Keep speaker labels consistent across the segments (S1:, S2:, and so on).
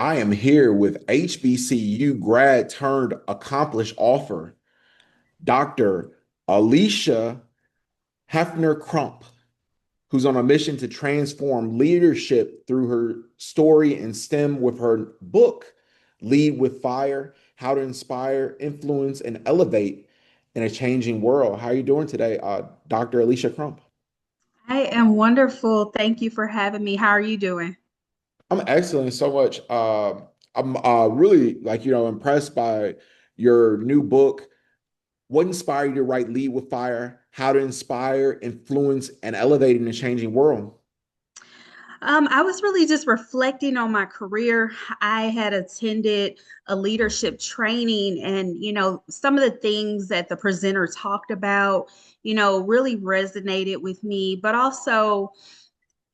S1: I am here with HBCU grad turned accomplished author, Dr. Alecia Heffner Crump, who's on a mission to transform leadership through her story and STEM with her book, Lead with Fire: How to Inspire, Influence, and Elevate in a Changing World. How are you doing today, Dr. Alecia Crump?
S2: I am wonderful. Thank you for having me. How are you doing?
S1: I'm excellent so much. I'm really impressed by your new book. What inspired you to write Lead with Fire? How to inspire, influence, and elevate in a changing world?
S2: I was really just reflecting on my career. I had attended a leadership training, and some of the things that the presenter talked about, really resonated with me. But also,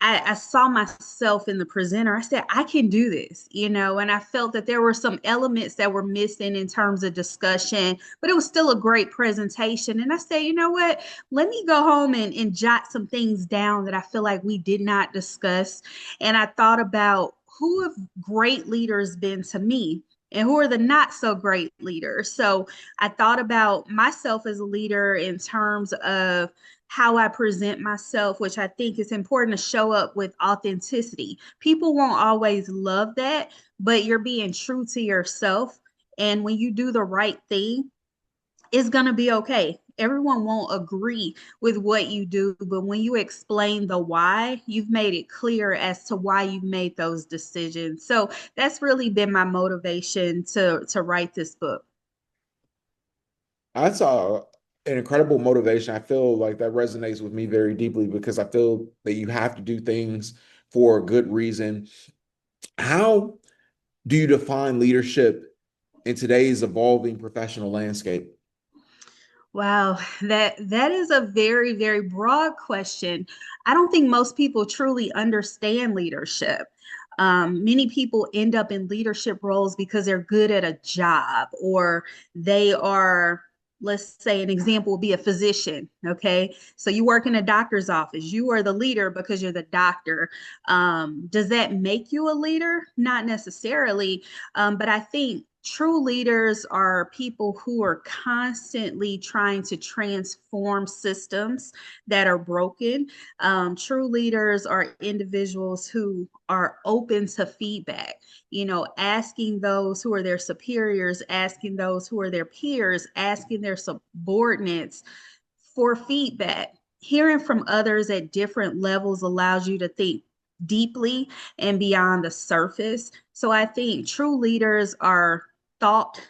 S2: I saw myself in the presenter. I said, I can do this, and I felt that there were some elements that were missing in terms of discussion, but it was still a great presentation. And I said, you know what? Let me go home and jot some things down that I feel like we did not discuss. And I thought about who have great leaders been to me and who are the not so great leaders. So I thought about myself as a leader in terms of how I present myself, which I think is important to show up with authenticity. People won't always love that, but you're being true to yourself. And when you do the right thing, it's going to be okay. Everyone won't agree with what you do, but when you explain the why, you've made it clear as to why you made those decisions. So that's really been my motivation to write this book.
S1: That's an incredible motivation. I feel like that resonates with me very deeply because I feel that you have to do things for a good reason. How do you define leadership in today's evolving professional landscape?
S2: Wow, that is a very, very broad question. I don't think most people truly understand leadership. Many people end up in leadership roles because they're good at a job or they are, let's say, an example would be a physician. Okay. So you work in a doctor's office, you are the leader because you're the doctor. Does that make you a leader? Not necessarily. But I think true leaders are people who are constantly trying to transform systems that are broken. True leaders are individuals who are open to feedback, asking those who are their superiors, asking those who are their peers, asking their subordinates for feedback. Hearing from others at different levels allows you to think deeply and beyond the surface. So I think true leaders are thought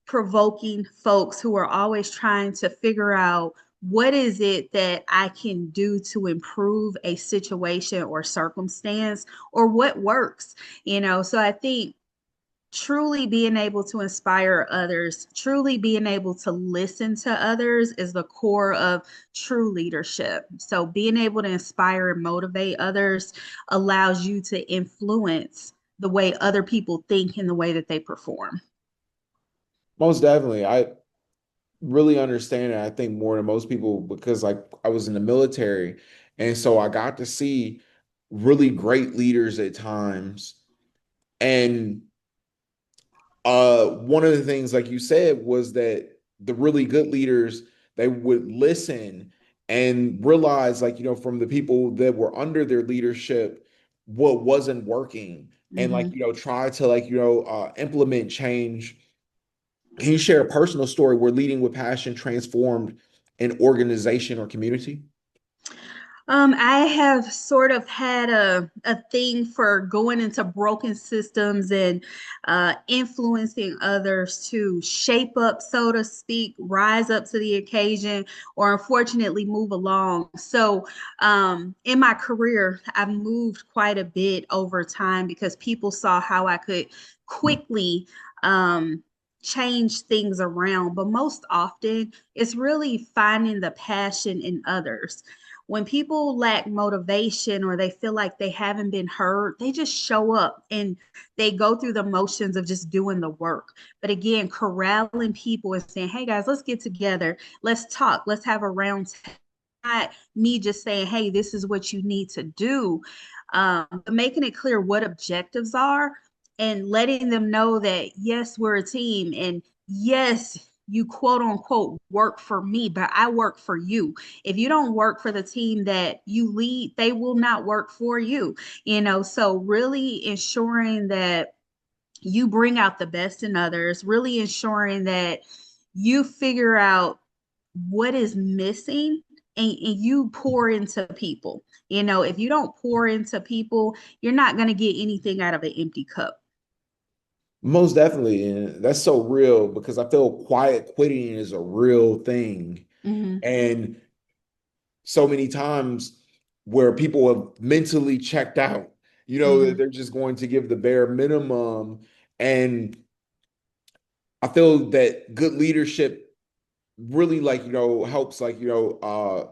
S2: provoking folks who are always trying to figure out what is it that I can do to improve a situation or circumstance or what works, So I think truly being able to inspire others, truly being able to listen to others is the core of true leadership. So being able to inspire and motivate others allows you to influence the way other people think and the way that they perform.
S1: Most definitely. I really understand it. I think more than most people because like I was in the military and so I got to see really great leaders at times. And one of the things, like you said, was that the really good leaders, they would listen and realize, like, from the people that were under their leadership, what wasn't working, and like,
S2: Mhm.
S1: try to like, implement change. Can you share a personal story where leading with passion transformed an organization or community?
S2: I have sort of had a thing for going into broken systems and influencing others to shape up, so to speak, rise up to the occasion, or unfortunately move along. So, in my career, I've moved quite a bit over time because people saw how I could quickly change things around. But most often, it's really finding the passion in others when people lack motivation or they feel like they haven't been heard, they just show up and they go through the motions of just doing the work. But again, corralling people and saying, hey guys, let's get together. Let's talk. Let's have a round table. Not me just saying, hey, this is what you need to do. But making it clear what objectives are and letting them know that yes, we're a team, and yes, you quote unquote work for me, but I work for you. If you don't work for the team that you lead, they will not work for you. So really ensuring that you bring out the best in others, really ensuring that you figure out what is missing, and you pour into people. If you don't pour into people, you're not going to get anything out of an empty cup.
S1: Most definitely. And that's so real because I feel quiet quitting is a real thing.
S2: Hmm.
S1: And so many times where people have mentally checked out, that
S2: Hmm.
S1: they're just going to give the bare minimum. And I feel that good leadership really helps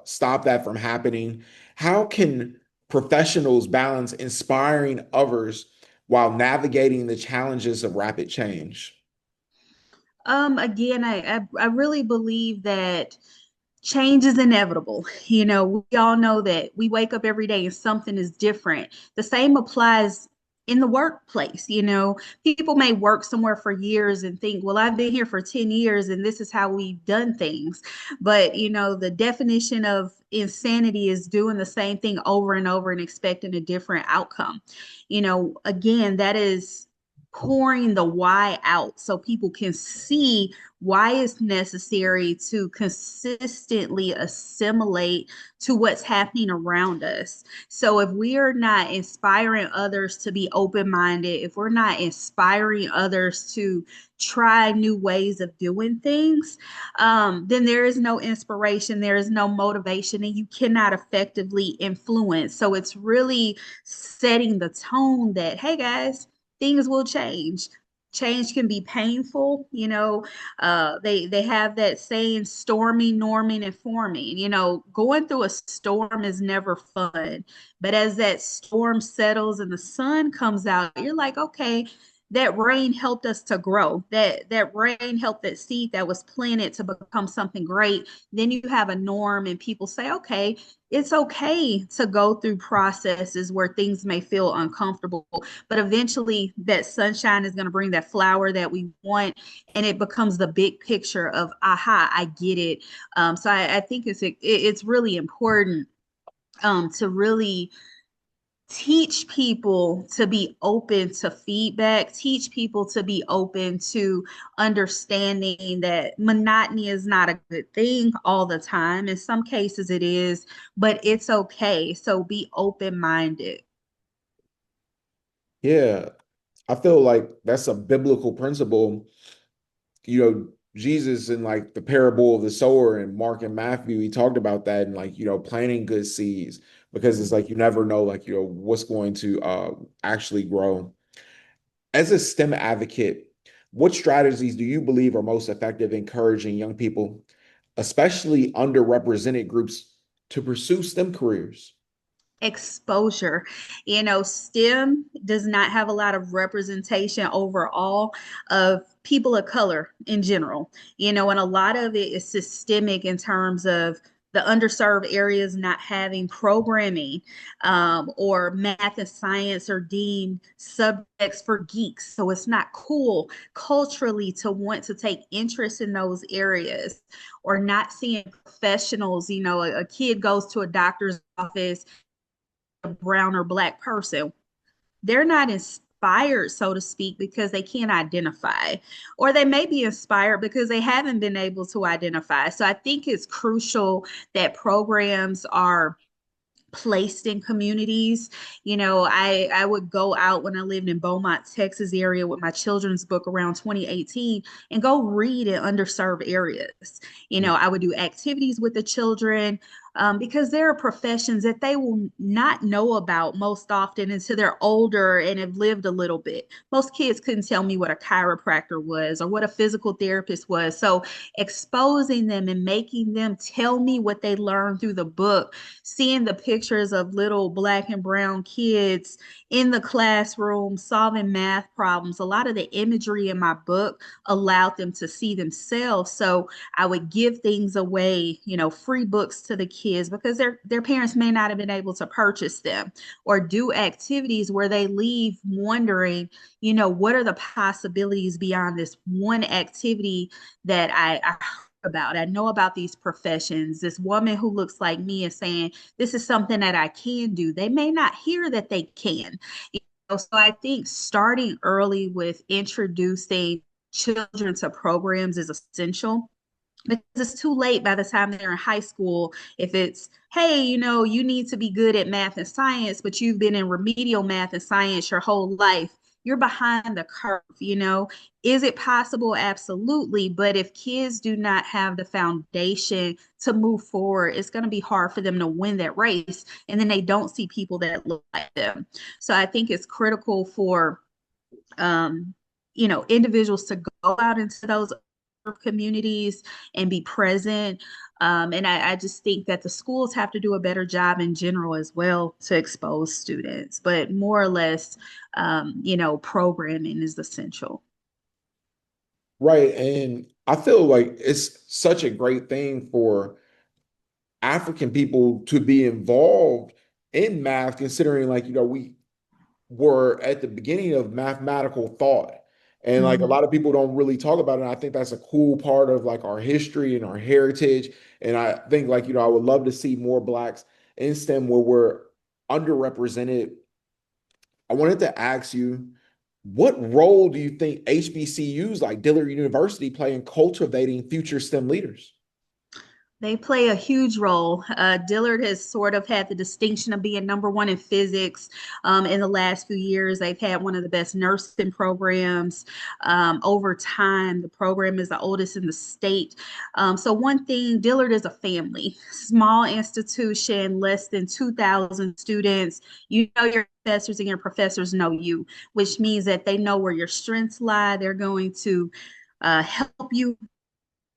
S1: stop that from happening. How can professionals balance inspiring others while navigating the challenges of rapid change?
S2: Again, I really believe that change is inevitable. We all know that we wake up every day and something is different. The same applies in the workplace. People may work somewhere for years and think, well, I've been here for 10 years and this is how we've done things. But, the definition of insanity is doing the same thing over and over and expecting a different outcome. Again, that is pouring the why out so people can see why it's necessary to consistently assimilate to what's happening around us. So if we are not inspiring others to be open-minded, if we're not inspiring others to try new ways of doing things, then there is no inspiration, there is no motivation, and you cannot effectively influence. So it's really setting the tone that, hey guys, things will change. Change can be painful. They have that saying, storming, norming, and forming. Going through a storm is never fun, but as that storm settles and the sun comes out, you're like, okay, that rain helped us to grow. That rain helped that seed that was planted to become something great. Then you have a norm, and people say, okay, it's okay to go through processes where things may feel uncomfortable, but eventually that sunshine is going to bring that flower that we want, and it becomes the big picture of, aha, I get it. So I think it's really important to really teach people to be open to feedback, teach people to be open to understanding that monotony is not a good thing all the time. In some cases it is, but it's okay. So be open minded.
S1: Yeah, I feel like that's a biblical principle. Jesus in like the parable of the sower in Mark and Matthew, he talked about that and planting good seeds because it's like you never know what's going to actually grow. As a STEM advocate, what strategies do you believe are most effective in encouraging young people, especially underrepresented groups, to pursue STEM careers?
S2: Exposure. STEM does not have a lot of representation overall of people of color in general, and a lot of it is systemic in terms of the underserved areas not having programming, or math and science are deemed subjects for geeks. So it's not cool culturally to want to take interest in those areas, or not seeing professionals. A kid goes to a doctor's office, a brown or black person, they're not inspired, so to speak, because they can't identify, or they may be inspired because they haven't been able to identify. So I think it's crucial that programs are placed in communities. I would go out when I lived in Beaumont, Texas area with my children's book around 2018 and go read in underserved areas. I would do activities with the children, because there are professions that they will not know about most often until they're older and have lived a little bit. Most kids couldn't tell me what a chiropractor was or what a physical therapist was. So exposing them and making them tell me what they learned through the book, seeing the pictures of little black and brown kids in the classroom solving math problems. A lot of the imagery in my book allowed them to see themselves. So I would give things away, free books to the kids because their parents may not have been able to purchase them, or do activities where they leave wondering, what are the possibilities beyond this one activity that I heard about. I know about these professions. This woman who looks like me is saying this is something that I can do. They may not hear that they can. So I think starting early with introducing children to programs is essential, because it's too late by the time they're in high school. If it's, hey, you need to be good at math and science, but you've been in remedial math and science your whole life, you're behind the curve. Is it possible? Absolutely. But if kids do not have the foundation to move forward, it's going to be hard for them to win that race. And then they don't see people that look like them. So I think it's critical for um, individuals to go out into those communities and be present. And I just think that the schools have to do a better job in general as well to expose students, but more or less, programming is essential.
S1: Right. And I feel like it's such a great thing for African people to be involved in math, considering like, we were at the beginning of mathematical thought. And like a
S2: Mhm.
S1: lot of people don't really talk about it. And I think that's a cool part of like our history and our heritage. And I think like, I would love to see more Blacks in STEM where we're underrepresented. I wanted to ask you, what role do you think HBCUs like Dillard University play in cultivating future STEM leaders?
S2: They play a huge role. Dillard has sort of had the distinction of being number one in physics in the last few years. They've had one of the best nursing programs. Over time, the program is the oldest in the state. So, one thing, Dillard is a family, small institution, less than 2,000 students. You know your professors, and your professors know you, which means that they know where your strengths lie. They're going to help you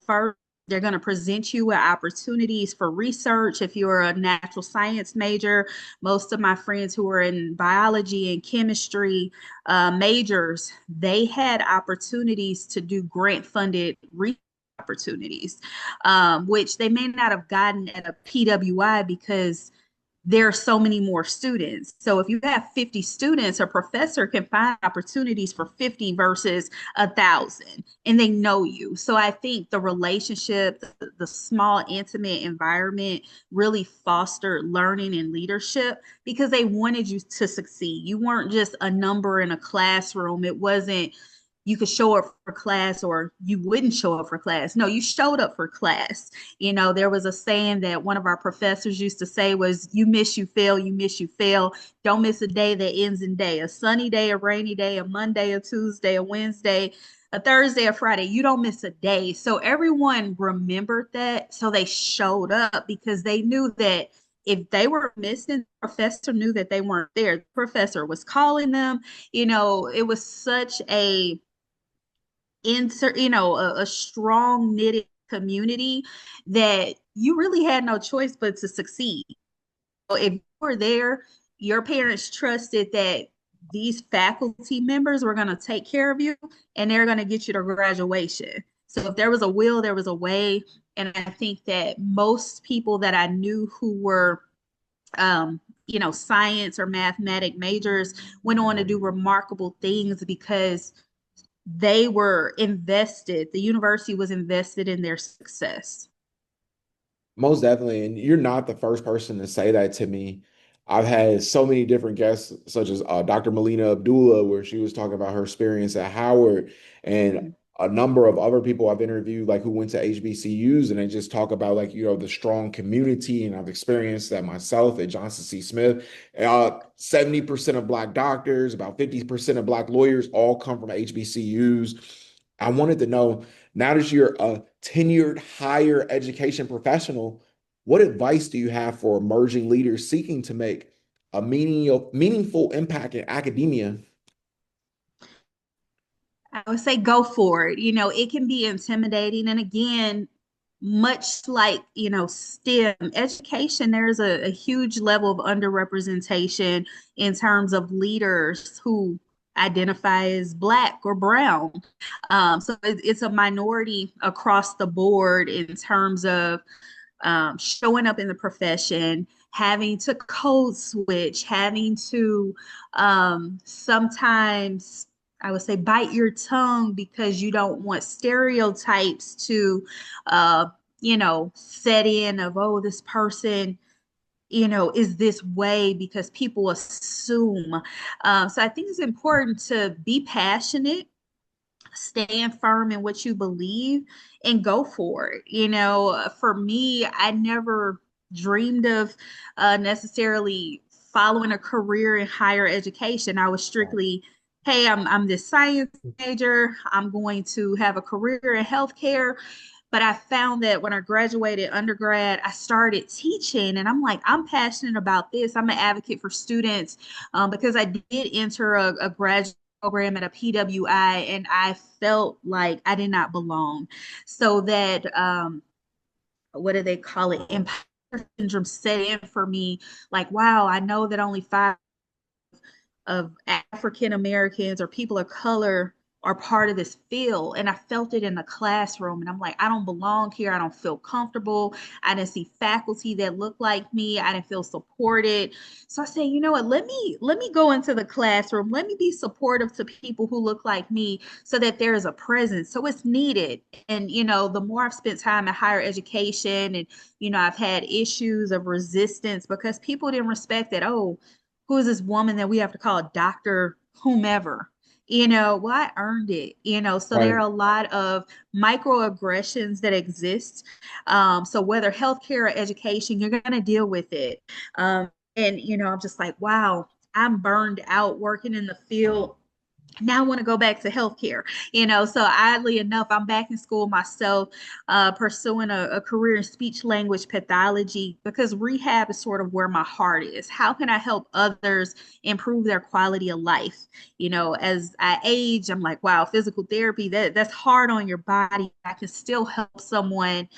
S2: first. They're going to present you with opportunities for research. If you're a natural science major, most of my friends who are in biology and chemistry majors, they had opportunities to do grant funded research opportunities, which they may not have gotten at a PWI because there are so many more students. So if you have 50 students, a professor can find opportunities for 50 versus 1,000, and they know you. So I think the relationship, the small, intimate environment really fostered learning and leadership because they wanted you to succeed. You weren't just a number in a classroom. It wasn't you could show up for class or you wouldn't show up for class. No, you showed up for class. There was a saying that one of our professors used to say was, you miss, you fail, you miss, you fail. Don't miss a day that ends in day. A sunny day, a rainy day, a Monday, a Tuesday, a Wednesday, a Thursday, a Friday. You don't miss a day. So everyone remembered that. So they showed up because they knew that if they were missing, the professor knew that they weren't there. The professor was calling them. It was such a a strong knitted community that you really had no choice but to succeed. So if you were there, your parents trusted that these faculty members were going to take care of you and they're going to get you to graduation. So if there was a will, there was a way. And I think that most people that I knew who were science or mathematic majors went on to do remarkable things because they were invested, the university was invested in their success.
S1: Most definitely. And you're not the first person to say that to me. I've had so many different guests, such as Dr. Melina Abdullah, where she was talking about her experience at Howard, and
S2: Mhm.
S1: a number of other people I've interviewed, like who went to HBCUs, and they just talk about like, the strong community. And I've experienced that myself at Johnson C. Smith. 70% of Black doctors, about 50% of Black lawyers all come from HBCUs. I wanted to know, now that you're a tenured higher education professional, what advice do you have for emerging leaders seeking to make a meaningful impact in academia?
S2: I would say go for it. It can be intimidating. And again, much like, STEM education, there's a huge level of underrepresentation in terms of leaders who identify as Black or brown. So it's a minority across the board in terms of showing up in the profession, having to code switch, having to sometimes, I would say, bite your tongue because you don't want stereotypes to, uh, set in of, oh, this person, is this way because people assume. So I think it's important to be passionate, stand firm in what you believe, and go for it. For me, I never dreamed of necessarily following a career in higher education. I was strictly, hey, I'm this science major. I'm going to have a career in healthcare. But I found that when I graduated undergrad, I started teaching, and I'm like, I'm passionate about this. I'm an advocate for students because I did enter a graduate program at a PWI, and I felt like I did not belong. So that, what do they call it? Imposter syndrome set in for me. Like, wow, I know that only five of African Americans or people of color are part of this field. And I felt it in the classroom. And I'm like, I don't belong here. I don't feel comfortable. I didn't see faculty that looked like me. I didn't feel supported. So I said, you know what, let me go into the classroom. Let me be supportive to people who look like me so that there is a presence. So it's needed. And the more I've spent time in higher education, and I've had issues of resistance because people didn't respect that. Oh, who is this woman that we have to call a doctor, whomever? Well, I earned it, so there are
S1: Right.
S2: a lot of microaggressions that exist. So whether healthcare or education, you're going to deal with it. And, I'm just like, wow, I'm burned out working in the field. Now I want to go back to healthcare, so oddly enough, I'm back in school myself, pursuing a career in speech language pathology because rehab is sort of where my heart is. How can I help others improve their quality of life? As I age, I'm like, wow, physical therapy, that's hard on your body. I can still help someone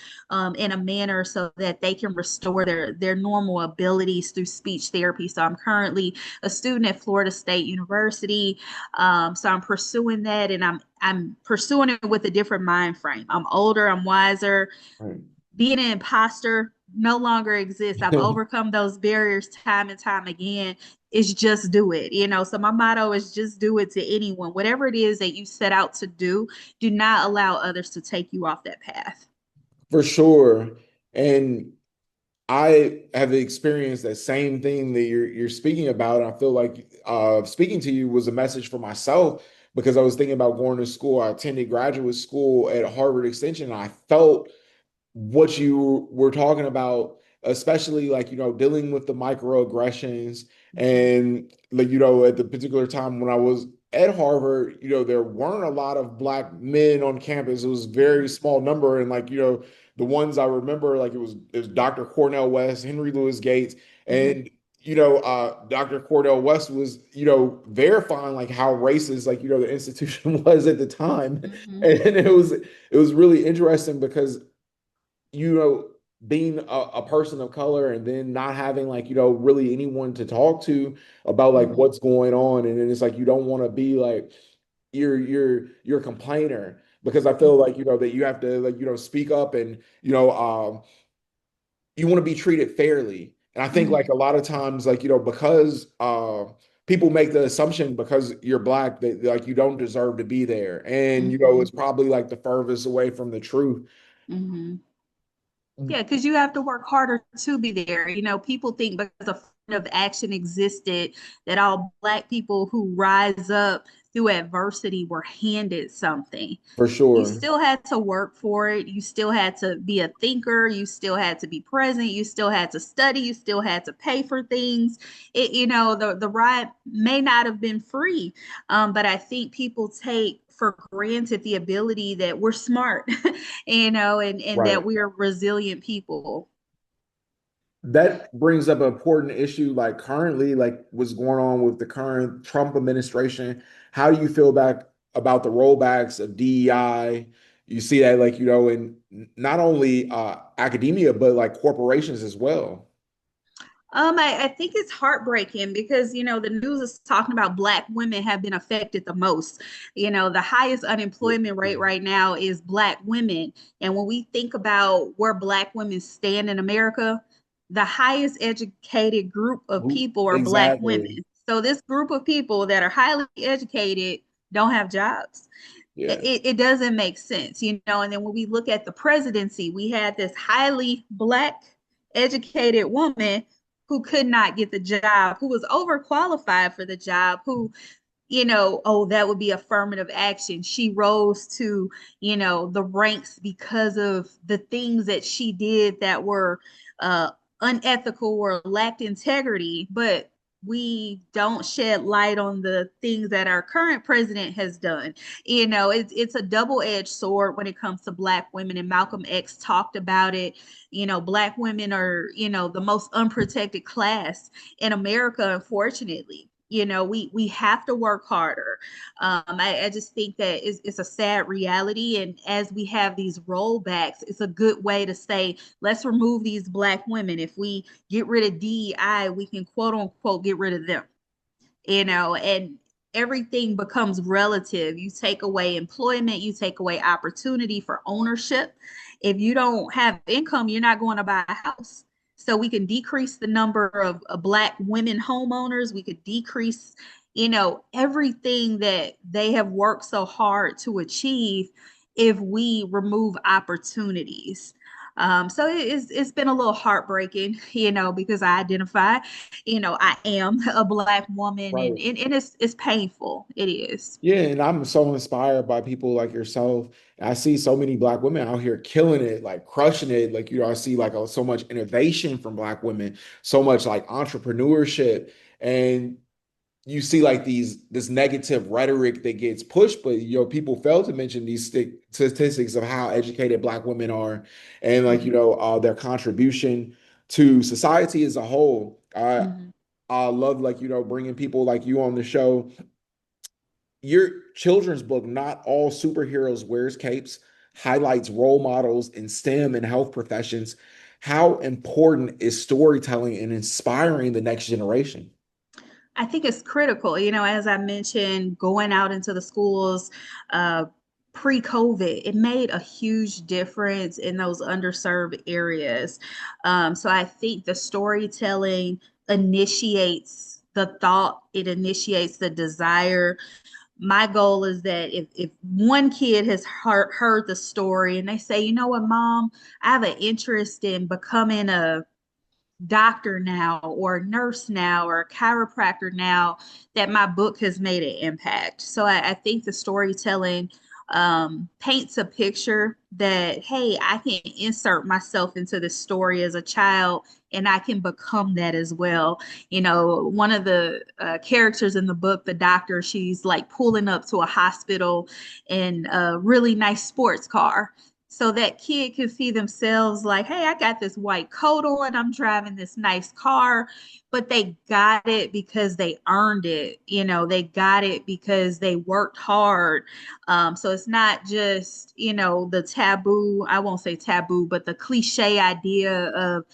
S2: in a manner so that they can restore their normal abilities through speech therapy. So I'm currently a student at Florida State University. So I'm pursuing that, and I'm pursuing it with a different mind frame. I'm older, I'm wiser.
S1: Right.
S2: Being an imposter no longer exists. I've overcome those barriers time and time again. It's just do it. So my motto is just do it to anyone. Whatever it is that you set out to do not allow others to take you off that path.
S1: For sure. And I have experienced that same thing that you're speaking about. I feel like speaking to you was a message for myself because I was thinking about going to school. I attended graduate school at Harvard Extension, and I felt what you were talking about, especially like, dealing with the microaggressions.
S2: Mhm,
S1: And like, at the particular time when I was at Harvard, there weren't a lot of black men on campus. It was a very
S2: mhm,
S1: small number. And like, the ones I remember, like it was Dr. Cornell West, Henry Louis Gates,
S2: mhm,
S1: and Dr. Cordell West was, verifying like how racist, like, the institution was at the time.
S2: mhm,
S1: And it was really interesting because you know, being a person of color and then not having like, really anyone to talk to about like
S2: mhm,
S1: what's going on. And then it's like you don't want to be like you're a complainer because I feel
S2: mhm,
S1: like, that you have to like, speak up and, you want to be treated fairly. And I think like
S2: mhm,
S1: a lot of times, like, because people make the assumption because you're black that like you don't deserve to be there. And,
S2: mhm,
S1: it's probably like the furthest away from the truth.
S2: mhm. Yeah, because you have to work harder to be there. People think because affirmative action existed that all Black people who rise up through adversity were handed something.
S1: For
S2: You
S1: sure.
S2: still had to work for it. You still had to be a thinker. You still had to be present. You still had to study. You still had to pay for things. The ride may not have been free, but I think people take for granted the ability that we're smart, and
S1: Right.
S2: that we are resilient people.
S1: That brings up an important issue, like currently, like what's going on with the current Trump administration. How do you feel about the rollbacks of DEI? You see that, like, in not only academia, but like corporations as well.
S2: I think it's heartbreaking because, the news is talking about Black women have been affected the most. The highest unemployment rate right now is Black women. And when we think about where Black women stand in America, the highest educated group of people are Black
S1: Exactly.
S2: women. So this group of people that are highly educated don't have jobs.
S1: Yeah.
S2: It doesn't make sense, And then when we look at the presidency, we had this highly Black educated woman who could not get the job, who was overqualified for the job, who, oh, that would be affirmative action. She rose to, the ranks because of the things that she did that were uh, unethical or lacked integrity. But we don't shed light on the things that our current president has done. It's a double-edged sword when it comes to Black women, and Malcolm X talked about it. Black women are, the most unprotected class in America, unfortunately. We have to work harder. I just think that it's a sad reality. And as we have these rollbacks, it's a good way to say, let's remove these Black women. If we get rid of DEI, we can quote unquote get rid of them, and everything becomes relative. You take away employment, you take away opportunity for ownership. If you don't have income, you're not going to buy a house. So we can decrease the number of Black women homeowners. We could decrease, everything that they have worked so hard to achieve if we remove opportunities. So it's been a little heartbreaking, because I identify, I am a Black woman, and,
S1: Right.
S2: and it's painful. It is.
S1: Yeah, and I'm so inspired by people like yourself. I see so many Black women out here killing it, like crushing it. Like, I see like so much innovation from Black women, so much like entrepreneurship. And you see like this negative rhetoric that gets pushed, but people fail to mention these statistics of how educated Black women are, and like
S2: Mhm.
S1: their contribution to society as a whole.
S2: Mhm.
S1: I love like bringing people like you on the show. Your children's book, Not All Superheroes Wears Capes, highlights role models in STEM and health professions. How important is storytelling in inspiring the next generation?
S2: I think it's critical, as I mentioned, going out into the schools pre-COVID, it made a huge difference in those underserved areas. So I think the storytelling initiates the thought, it initiates the desire. My goal is that if one kid has heard the story and they say, you know what, mom, I have an interest in becoming a doctor now or a nurse now or a chiropractor now, that my book has made an impact. So I think the storytelling paints a picture that, hey, I can insert myself into this story as a child and I can become that as well. One of the characters in the book, the doctor, she's like pulling up to a hospital in a really nice sports car, so that kid can see themselves like, hey, I got this white coat on, I'm driving this nice car, but they got it because they earned it. They got it because they worked hard. So it's not just, the taboo, I won't say taboo, but the cliche idea of,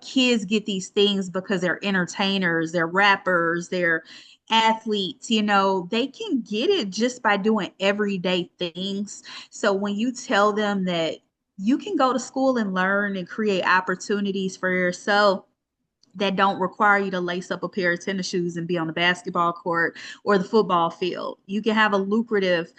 S2: kids get these things because they're entertainers, they're rappers, they're athletes. They can get it just by doing everyday things. So when you tell them that you can go to school and learn and create opportunities for yourself that don't require you to lace up a pair of tennis shoes and be on the basketball court or the football field, you can have a lucrative,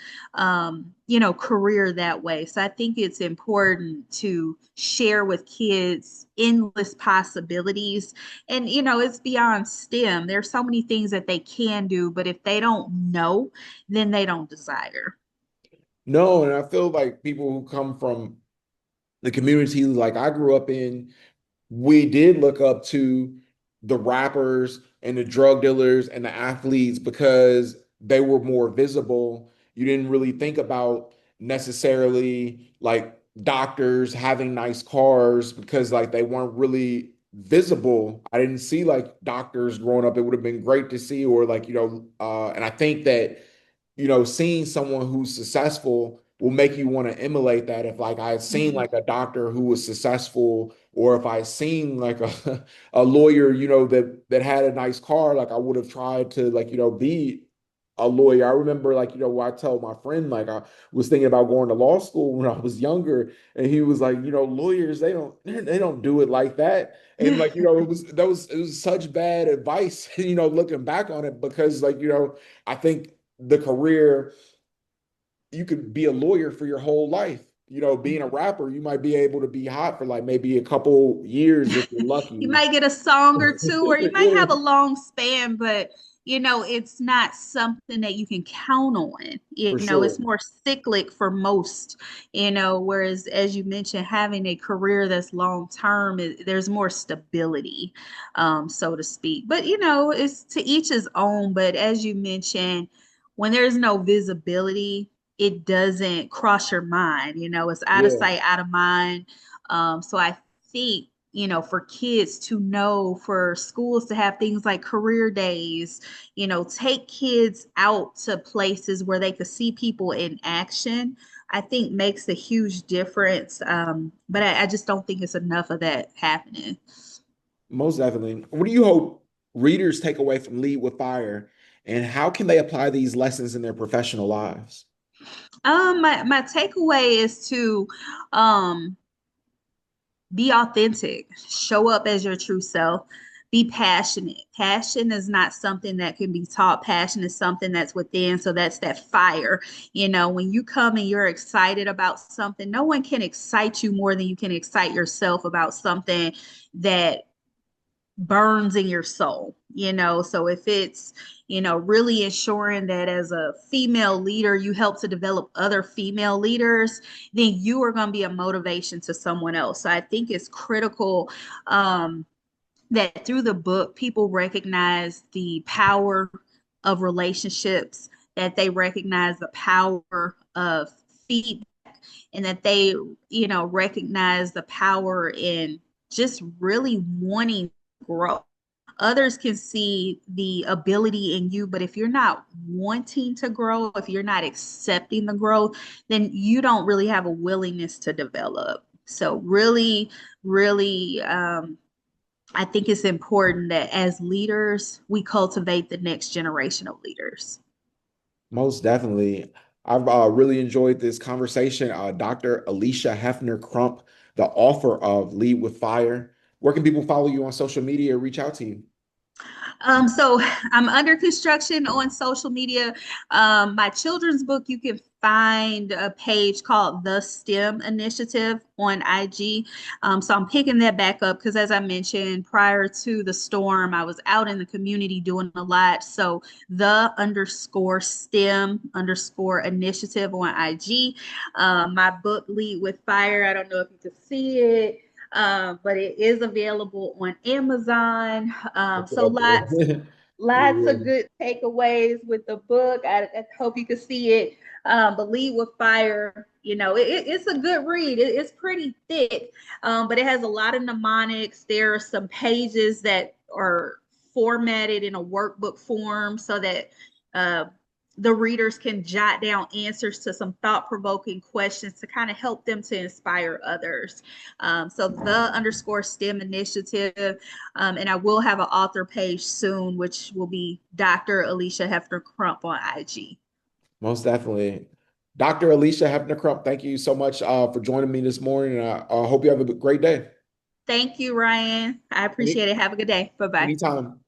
S2: career that way. So I think it's important to share with kids endless possibilities. And, it's beyond STEM. There's so many things that they can do, but if they don't know, then they don't desire.
S1: No, and I feel like people who come from the community like I grew up in, we did look up to the rappers and the drug dealers and the athletes because they were more visible. You didn't really think about necessarily like doctors having nice cars because like they weren't really visible. I didn't see like doctors growing up. It would have been great to see, or like, and I think that seeing someone who's successful will make you want to emulate that. If like I had seen
S2: Mhm.
S1: like a doctor who was successful or if I seen like a lawyer, that had a nice car, like I would have tried to like, be a lawyer. I remember like, when I tell my friend like I was thinking about going to law school when I was younger, and he was like, lawyers, they don't do it like that. And like, it was such bad advice, looking back on it, because like, I think the career, you could be a lawyer for your whole life. Being a rapper, you might be able to be hot for like maybe a couple years if you're
S2: You
S1: lucky.
S2: might get a song or two, or you might have a long span, but it's not something that you can count on.
S1: For
S2: It's
S1: sure.
S2: more cyclic for most, whereas as you mentioned, having a career that's long term, there's more stability, so to speak. But it's to each his own. But as you mentioned, when there's no visibility, it doesn't cross your mind. It's out of
S1: Yeah.
S2: sight, out of mind. So I think for kids to know, for schools to have things like career days, take kids out to places where they could see people in action, I think makes a huge difference. But I just don't think it's enough of that happening.
S1: Most definitely. What do you hope readers take away from Lead with Fire, and how can they apply these lessons in their professional lives?
S2: My takeaway is to um be authentic, show up as your true self, be passionate. Passion is not something that can be taught. Passion is something that's within. So that's that fire. When you come and you're excited about something, no one can excite you more than you can excite yourself about something that burns in your soul. So if it's really ensuring that as a female leader you help to develop other female leaders, then you are going to be a motivation to someone else. So I think it's critical, that through the book people recognize the power of relationships, that they recognize the power of feedback, and that they recognize the power in just really wanting to grow. Others can see the ability in you, but if you're not wanting to grow, if you're not accepting the growth, then you don't really have a willingness to develop. So really, really, I think it's important that as leaders we cultivate the next generation of leaders.
S1: Most definitely. I've really enjoyed this conversation. Dr. Alecia Heffner Crump, the author of Lead with Fire. Where can people follow you on social media or reach out to you?
S2: So I'm under construction on social media. My children's book, you can find a page called The STEM Initiative on IG. So I'm picking that back up because, as I mentioned, prior to the storm, I was out in the community doing a lot. So the underscore STEM underscore initiative on IG. My book, Lead with Fire, I don't know if you can see it. But it is available on Amazon.
S1: Look it
S2: So
S1: up
S2: lots,
S1: there.
S2: lots
S1: Yeah.
S2: of good takeaways with the book. I hope you can see it. But Lead with Fire, it's a good read. It's pretty thick, but it has a lot of mnemonics. There are some pages that are formatted in a workbook form so that uh, the readers can jot down answers to some thought-provoking questions to kind of help them to inspire others. So the underscore STEM initiative, and I will have an author page soon, which will be Dr. Alecia Heffner Crump on IG.
S1: Most definitely. Dr. Alecia Heffner Crump, thank you so much for joining me this morning. I hope you have a great day.
S2: Thank you, Ryan. I
S1: Any,
S2: appreciate it. Have a good day. Bye bye.
S1: anytime.